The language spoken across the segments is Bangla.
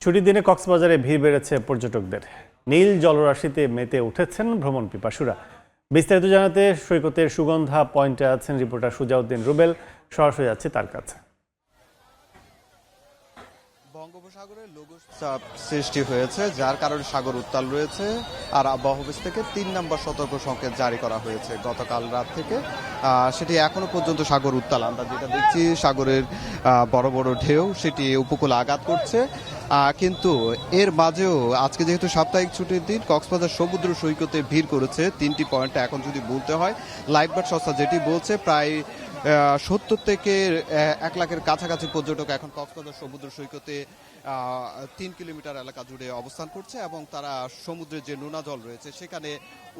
ছুটির দিনে কক্সবাজারে ভিড় বেড়েছে পর্যটকদের। নীল জলরাশিতে মেতে উঠেছেন ভ্রমণ পিপাসুরা। বিস্তারিত জানাতে সৈকতের সুগন্ধা পয়েন্টে আছেন রিপোর্টার সুজাউদ্দিন রুবেল। সরাসরি যাচ্ছে তার কাছে। বঙ্গোপসাগরে লঘু চাপ সৃষ্টি হয়েছে, যার কারণে সাগর উত্তাল রয়েছে। আর আবহাওয়া অফিস থেকে 3 নম্বর সতর্ক সংকেত জারি করা হয়েছে গতকাল রাত থেকে। সেটি এখনো পর্যন্ত সাগর উত্তাল। আমরা যেটা দেখছি সাগরের বড় বড় ঢেউ সেটি উপকূলে আঘাত করছে। কিন্তু এর মাঝেও আজকে যেহেতু সাপ্তাহিক ছুটির দিন, কক্সবাজার সমুদ্র সৈকতে ভিড় করেছে 3টি পয়েন্টে। এখন যদি বলতে হয়, লাইফগার্ড সংস্থা যেটি বলছে, প্রায় 70 থেকে 1 লাখের কাছাকাছি পর্যটক এখন কক্সবাজার সমুদ্র সৈকতে 3 কিলোমিটার এলাকা জুড়ে অবস্থান করছে এবং তারা সমুদ্রের যে নোনা জল রয়েছে সেখানে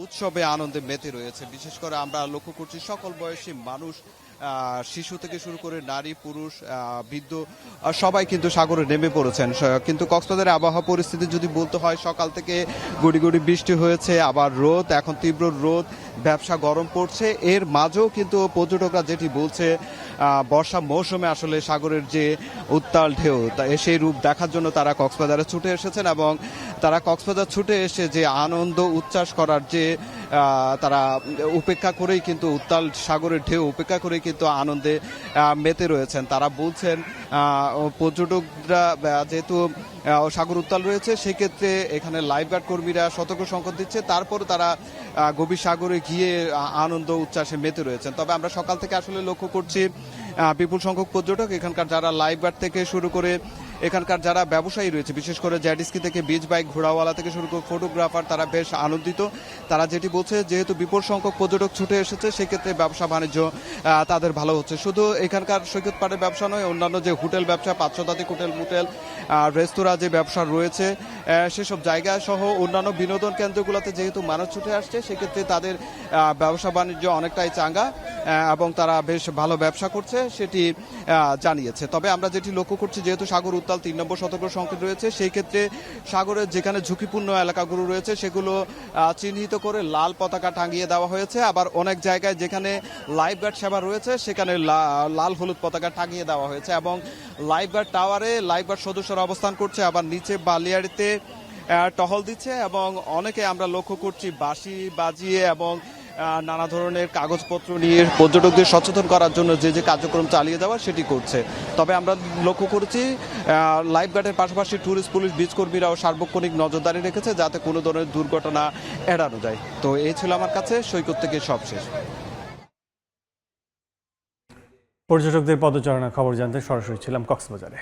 উৎসবে আনন্দে মেতে রয়েছে। বিশেষ করে আমরা লক্ষ্য করছি সকল বয়সী মানুষ, শিশু থেকে শুরু করে নারী পুরুষ বৃদ্ধ সবাই কিন্তু সাগরে নেমে পড়েছেন। কিন্তু কক্সবাজারের আবহাওয়া পরিস্থিতি যদি বলতে হয়, সকাল থেকে গুড়ি গুড়ি বৃষ্টি হয়েছে, আবার রোদ, এখন তীব্র রোদ, ব্যবসা গরম পড়ছে। এর মাঝেও কিন্তু পর্যটকরা যেটি বলছে, বর্ষা মৌসুমে আসলে সাগরের যে উত্তাল ঢেউ সেই রূপ দেখার জন্য তারা কক্সবাজারে ছুটে এসেছেন এবং তারা কক্সবাজার ছুটে এসে যে আনন্দ উচ্ছ্বাস করার যে তারা উপেক্ষা করেই কিন্তু উত্তাল সাগরের ঢেউ উপেক্ষা করেই কিন্তু আনন্দে মেতে রয়েছেন। তারা বলছেন পর্যটকরা যেহেতু সাগর উত্তাল রয়েছে সেক্ষেত্রে এখানে লাইফগার্ড কর্মীরা সতর্ক সংকেত দিচ্ছে, তারপর তারা গভীর সাগরে গিয়ে আনন্দ উচ্ছ্বাসে মেতে রয়েছেন। তবে আমরা সকাল থেকে আসলে লক্ষ্য করছি বিপুল সংখ্যক পর্যটক, এখানকার যারা লাইফগার্ড থেকে শুরু করে এখানকার যারা ব্যবসায়ী রয়েছে, বিশেষ করে জেটস্কি থেকে বিচ বাইক ঘোড়াওয়ালা থেকে শুরু করে ফটোগ্রাফার, তারা বেশ আনন্দিত। তারা যেটি বলছে, যেহেতু বিপুল সংখ্যক পর্যটক ছুটে এসেছে সেক্ষেত্রে ব্যবসা বাণিজ্য তাদের ভালো হচ্ছে। শুধু এখানকার সৈকত পাড়ের ব্যবসা নয়, অন্যান্য যে হোটেল ব্যবসা, 5 শতাধিক হোটেল মোটেল রেস্তোরাঁ যে ব্যবসা রয়েছে সেসব জায়গা সহ অন্যান্য বিনোদন কেন্দ্রগুলোতে যেহেতু মানুষ ছুটে আসছে সেক্ষেত্রে তাদের ব্যবসা বাণিজ্য অনেকটাই চাঙ্গা এবং তারা বেশ ভালো ব্যবসা করছে সেটি জানিয়েছে। তবে আমরা যেটি লক্ষ্য করছি, যেহেতু সাগর উত্তাল 3 নম্বর সতর্ক সংকেত রয়েছে, সেই ক্ষেত্রে সাগরের যেখানে ঝুঁকিপূর্ণ এলাকাগুলো রয়েছে সেগুলো চিহ্নিত করে লাল পতাকা টাঙিয়ে দেওয়া হয়েছে। আবার অনেক জায়গায় যেখানে লাইফগার্ড সেবা রয়েছে সেখানে লাল হলুদ পতাকা টাঙিয়ে দেওয়া হয়েছে এবং লাইফগার্ড টাওয়ারে লাইফগার্ড সদস্যরা অবস্থান করছে, আবার নিচে বালিয়াড়িতে টহল দিচ্ছে এবং অনেকে আমরা লক্ষ্য করছি বাঁশি বাজিয়ে এবং নানা ধরনের কাগজপত্র নিয়ে পর্যটকদের সচেতন করার জন্য যে কার্যক্রম চালিয়ে যাওয়া সেটি করছে। তবে আমরা লক্ষ্য করেছি লাইফগার্ডের পাশাপাশি ট্যুরিস্ট পুলিশ বীজ কর্মীরাও সার্বক্ষণিক নজরদারি রেখেছে যাতে কোনো ধরনের দুর্ঘটনা এড়ানো যায়। তো এই ছিল আমার কাছে সৈকত থেকে সবশেষ। পর্যটকদের পদচারণার খবর জানতে সরাসরি ছিলাম কক্সবাজারে।